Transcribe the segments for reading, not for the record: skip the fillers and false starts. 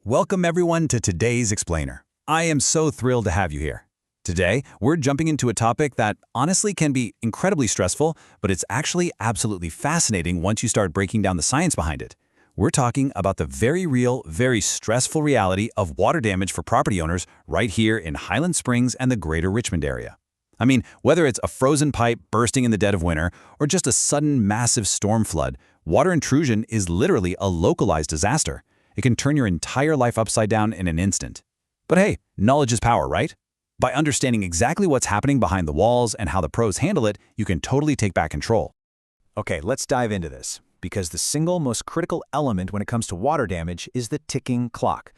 Welcome everyone to today's Explainer. I am so thrilled to have you here. Today, we're jumping into a topic that honestly can be incredibly stressful, but it's actually absolutely fascinating once you start breaking down the science behind it. We're talking about the very real, very stressful reality of water damage for property owners right here in Highland Springs and the greater Richmond area. I mean, whether it's a frozen pipe bursting in the dead of winter or just a sudden massive storm flood, water intrusion is literally a localized disaster. It can turn your entire life upside down in an instant. But hey, knowledge is power, right? By understanding exactly what's happening behind the walls and how the pros handle it, you can totally take back control. Okay, let's dive into this, because the single most critical element when it comes to water damage is the ticking clock.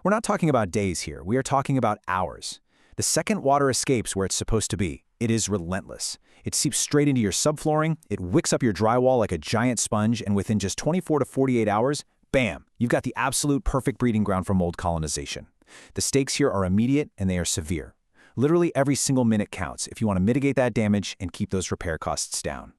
We're not talking about days here, we are talking about hours. The second water escapes where it's supposed to be, it is relentless. It seeps straight into your subflooring, it wicks up your drywall like a giant sponge, and within just 24 to 48 hours, bam, you've got the absolute perfect breeding ground for mold colonization. The stakes here are immediate and they are severe. Literally every single minute counts if you want to mitigate that damage and keep those repair costs down.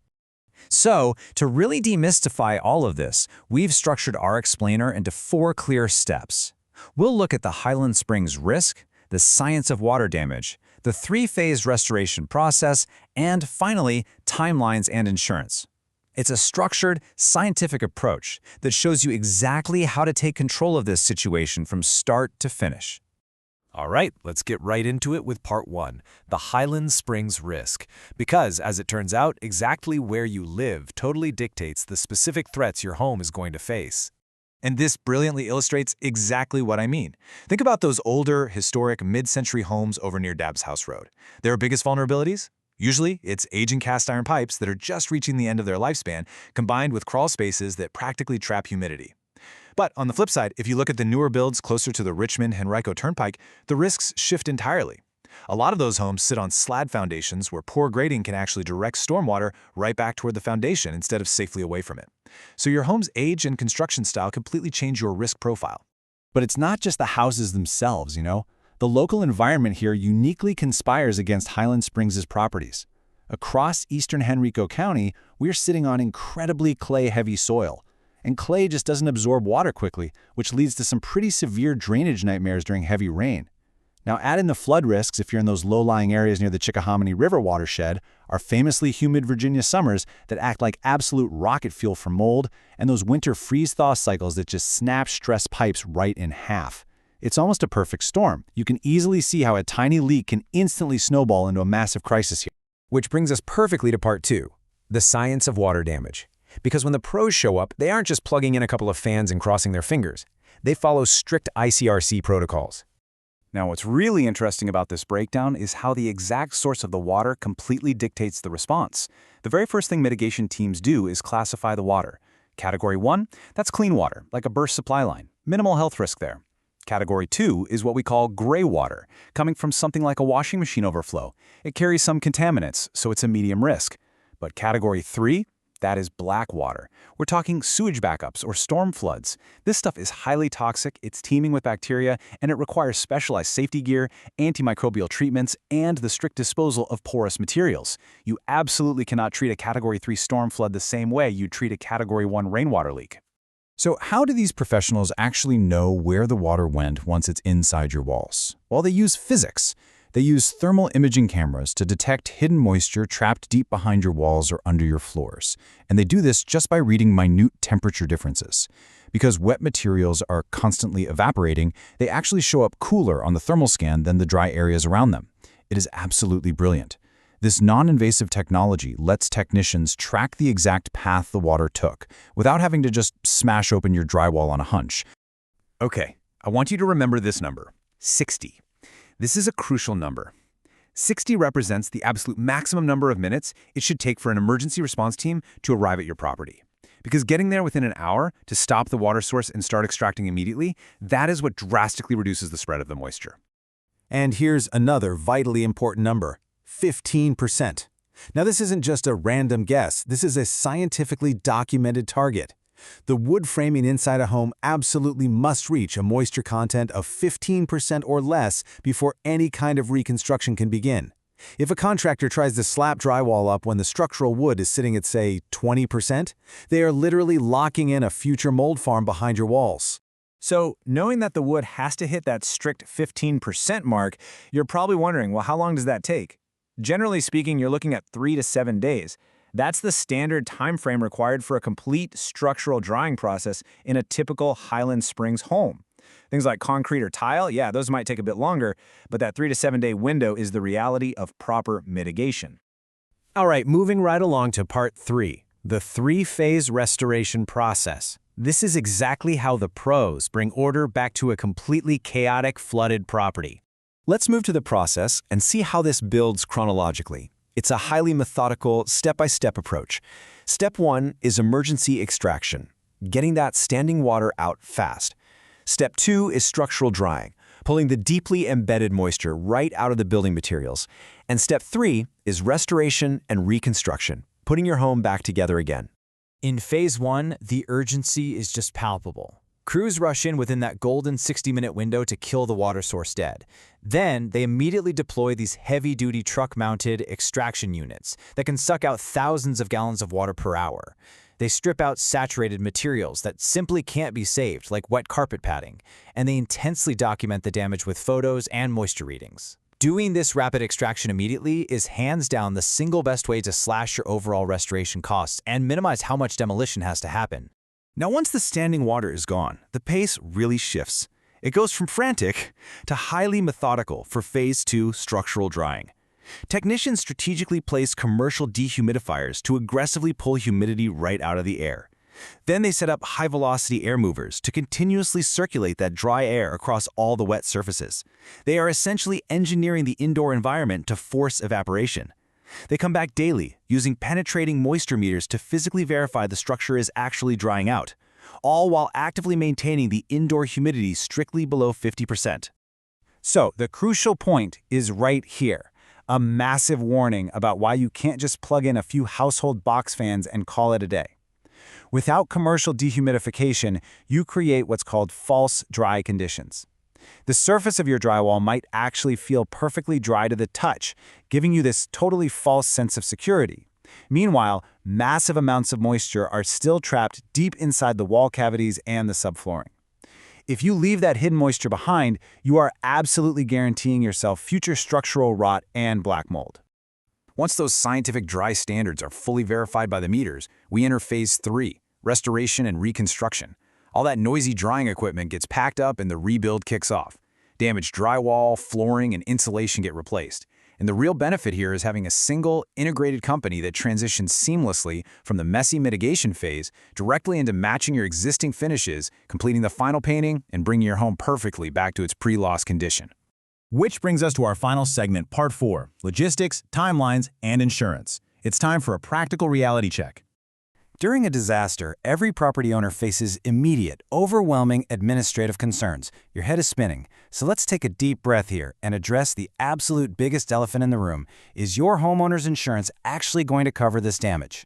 So, to really demystify all of this, we've structured our explainer into 4 clear steps. We'll look at the Highland Springs risk, the science of water damage, the 3-phase restoration process, and finally, timelines and insurance. It's a structured, scientific approach that shows you exactly how to take control of this situation from start to finish. All right, let's get right into it with part 1, the Highland Springs risk. Because, as it turns out, exactly where you live totally dictates the specific threats your home is going to face. And this brilliantly illustrates exactly what I mean. Think about those older, historic, mid-century homes over near Dabbs House Road. Their biggest vulnerabilities? Usually, it's aging cast iron pipes that are just reaching the end of their lifespan, combined with crawl spaces that practically trap humidity. But on the flip side, if you look at the newer builds closer to the Richmond-Henrico Turnpike, the risks shift entirely. A lot of those homes sit on slab foundations where poor grading can actually direct stormwater right back toward the foundation instead of safely away from it. So your home's age and construction style completely change your risk profile. But it's not just the houses themselves, you know? The local environment here uniquely conspires against Highland Springs' properties. Across eastern Henrico County, we're sitting on incredibly clay-heavy soil. And clay just doesn't absorb water quickly, which leads to some pretty severe drainage nightmares during heavy rain. Now add in the flood risks if you're in those low-lying areas near the Chickahominy River watershed, our famously humid Virginia summers that act like absolute rocket fuel for mold, and those winter freeze-thaw cycles that just snap stressed pipes right in half. It's almost a perfect storm. You can easily see how a tiny leak can instantly snowball into a massive crisis here. Which brings us perfectly to part 2, the science of water damage. Because when the pros show up, they aren't just plugging in a couple of fans and crossing their fingers. They follow strict ICRC protocols. Now, what's really interesting about this breakdown is how the exact source of the water completely dictates the response. The very first thing mitigation teams do is classify the water. Category 1, that's clean water, like a burst supply line. Minimal health risk there. Category 2 is what we call gray water, coming from something like a washing machine overflow. It carries some contaminants, so it's a medium risk. But Category 3, that is black water. We're talking sewage backups or storm floods. This stuff is highly toxic, it's teeming with bacteria, and it requires specialized safety gear, antimicrobial treatments, and the strict disposal of porous materials. You absolutely cannot treat a Category 3 storm flood the same way you treat a Category 1 rainwater leak. So how do these professionals actually know where the water went once it's inside your walls? Well, they use physics. They use thermal imaging cameras to detect hidden moisture trapped deep behind your walls or under your floors. And they do this just by reading minute temperature differences. Because wet materials are constantly evaporating, they actually show up cooler on the thermal scan than the dry areas around them. It is absolutely brilliant. This non-invasive technology lets technicians track the exact path the water took, without having to just smash open your drywall on a hunch. Okay, I want you to remember this number, 60. This is a crucial number. 60 represents the absolute maximum number of minutes it should take for an emergency response team to arrive at your property. Because getting there within an hour to stop the water source and start extracting immediately, that is what drastically reduces the spread of the moisture. And here's another vitally important number, 15%. Now this isn't just a random guess, this is a scientifically documented target. The wood framing inside a home absolutely must reach a moisture content of 15% or less before any kind of reconstruction can begin. If a contractor tries to slap drywall up when the structural wood is sitting at, say, 20%, they are literally locking in a future mold farm behind your walls. So, knowing that the wood has to hit that strict 15% mark, you're probably wondering, well, how long does that take? Generally speaking, you're looking at 3 to 7 days. That's the standard time frame required for a complete structural drying process in a typical Highland Springs home. Things like concrete or tile, yeah, those might take a bit longer, but that 3 to 7 day window is the reality of proper mitigation. All right, moving right along to part 3, the 3-phase restoration process. This is exactly how the pros bring order back to a completely chaotic, flooded property. Let's move to the process and see how this builds chronologically. It's a highly methodical, step-by-step approach. Step 1 is emergency extraction, getting that standing water out fast. Step 2 is structural drying, pulling the deeply embedded moisture right out of the building materials. And step 3 is restoration and reconstruction, putting your home back together again. In Phase 1, the urgency is just palpable. Crews rush in within that golden 60-minute window to kill the water source dead. Then, they immediately deploy these heavy-duty truck-mounted extraction units that can suck out thousands of gallons of water per hour. They strip out saturated materials that simply can't be saved, like wet carpet padding, and they intensely document the damage with photos and moisture readings. Doing this rapid extraction immediately is hands down the single best way to slash your overall restoration costs and minimize how much demolition has to happen. Now, once the standing water is gone, the pace really shifts. It goes from frantic to highly methodical for Phase 2 structural drying. Technicians strategically place commercial dehumidifiers to aggressively pull humidity right out of the air. Then they set up high-velocity air movers to continuously circulate that dry air across all the wet surfaces. They are essentially engineering the indoor environment to force evaporation. They come back daily, using penetrating moisture meters to physically verify the structure is actually drying out, all while actively maintaining the indoor humidity strictly below 50%. So, the crucial point is right here. A massive warning about why you can't just plug in a few household box fans and call it a day. Without commercial dehumidification, you create what's called false dry conditions. The surface of your drywall might actually feel perfectly dry to the touch, giving you this totally false sense of security. Meanwhile, massive amounts of moisture are still trapped deep inside the wall cavities and the subflooring. If you leave that hidden moisture behind, you are absolutely guaranteeing yourself future structural rot and black mold. Once those scientific dry standards are fully verified by the meters, we enter Phase 3, restoration and reconstruction. All that noisy drying equipment gets packed up and the rebuild kicks off. Damaged drywall, flooring, and insulation get replaced. And the real benefit here is having a single, integrated company that transitions seamlessly from the messy mitigation phase directly into matching your existing finishes, completing the final painting, and bringing your home perfectly back to its pre-loss condition. Which brings us to our final segment, Part 4, Logistics, Timelines, and Insurance. It's time for a practical reality check. During a disaster, every property owner faces immediate, overwhelming administrative concerns. Your head is spinning. So let's take a deep breath here and address the absolute biggest elephant in the room. Is your homeowner's insurance actually going to cover this damage?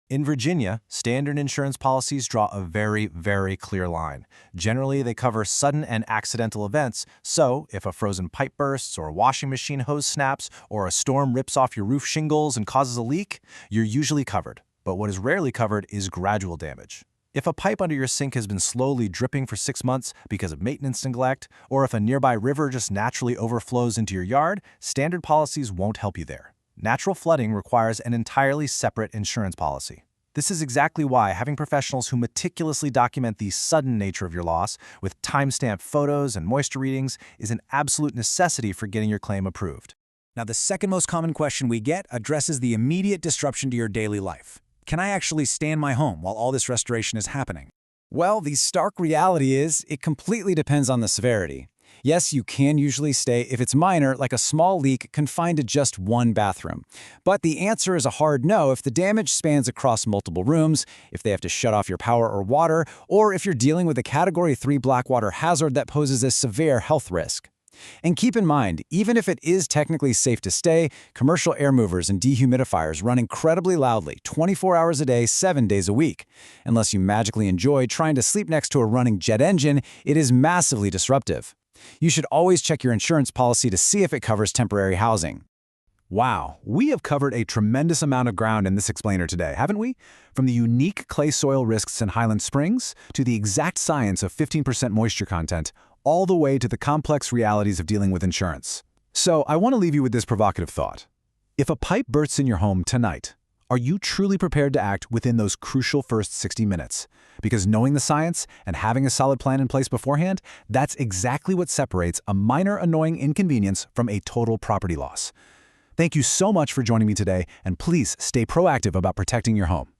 In Virginia, standard insurance policies draw a very, very clear line. Generally, they cover sudden and accidental events, so if a frozen pipe bursts or a washing machine hose snaps or a storm rips off your roof shingles and causes a leak, you're usually covered. But what is rarely covered is gradual damage. If a pipe under your sink has been slowly dripping for 6 months because of maintenance neglect, or if a nearby river just naturally overflows into your yard, standard policies won't help you there. Natural flooding requires an entirely separate insurance policy. This is exactly why having professionals who meticulously document the sudden nature of your loss with timestamped photos and moisture readings is an absolute necessity for getting your claim approved. Now, the second most common question we get addresses the immediate disruption to your daily life. Can I actually stay in my home while all this restoration is happening? Well, the stark reality is it completely depends on the severity. Yes, you can usually stay if it's minor, like a small leak confined to just one bathroom. But the answer is a hard no if the damage spans across multiple rooms, if they have to shut off your power or water, or if you're dealing with a Category 3 blackwater hazard that poses a severe health risk. And keep in mind, even if it is technically safe to stay, commercial air movers and dehumidifiers run incredibly loudly, 24 hours a day, 7 days a week. Unless you magically enjoy trying to sleep next to a running jet engine, it is massively disruptive. You should always check your insurance policy to see if it covers temporary housing. Wow, we have covered a tremendous amount of ground in this explainer today, haven't we? From the unique clay soil risks in Highland Springs, to the exact science of 15% moisture content, all the way to the complex realities of dealing with insurance. So I want to leave you with this provocative thought. If a pipe bursts in your home tonight, are you truly prepared to act within those crucial first 60 minutes? Because knowing the science and having a solid plan in place beforehand, that's exactly what separates a minor annoying inconvenience from a total property loss. Thank you so much for joining me today, and please stay proactive about protecting your home.